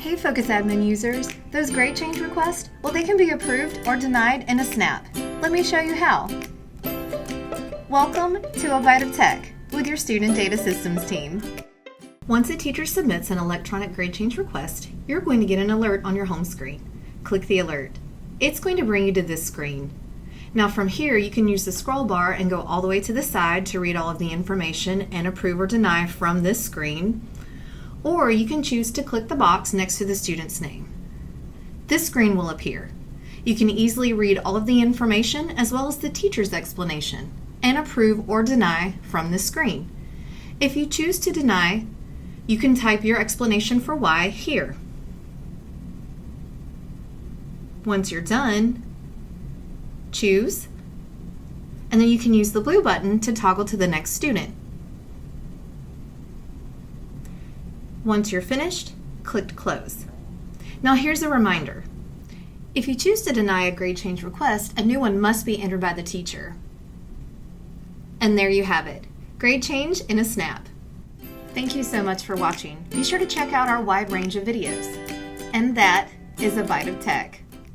Hey Focus Admin users, those grade change requests, well, they can be approved or denied in a snap. Let me show you how. Welcome to a Byte of Tech with your Student Data Systems team. Once a teacher submits an electronic grade change request, you're going to get an alert on your home screen. Click the alert. It's going to bring you to this screen. Now from here, you can use the scroll bar and go all the way to the side to read all of the information and approve or deny from this screen. Or you can choose to click the box next to the student's name. This screen will appear. You can easily read all of the information as well as the teacher's explanation and approve or deny from this screen. If you choose to deny, you can type your explanation for why here. Once you're done, choose, and then you can use the blue button to toggle to the next student. Once you're finished, click Close. Now here's a reminder. If you choose to deny a grade change request, a new one must be entered by the teacher. And there you have it, grade change in a snap. Thank you so much for watching. Be sure to check out our wide range of videos. And that is a Byte of Tech.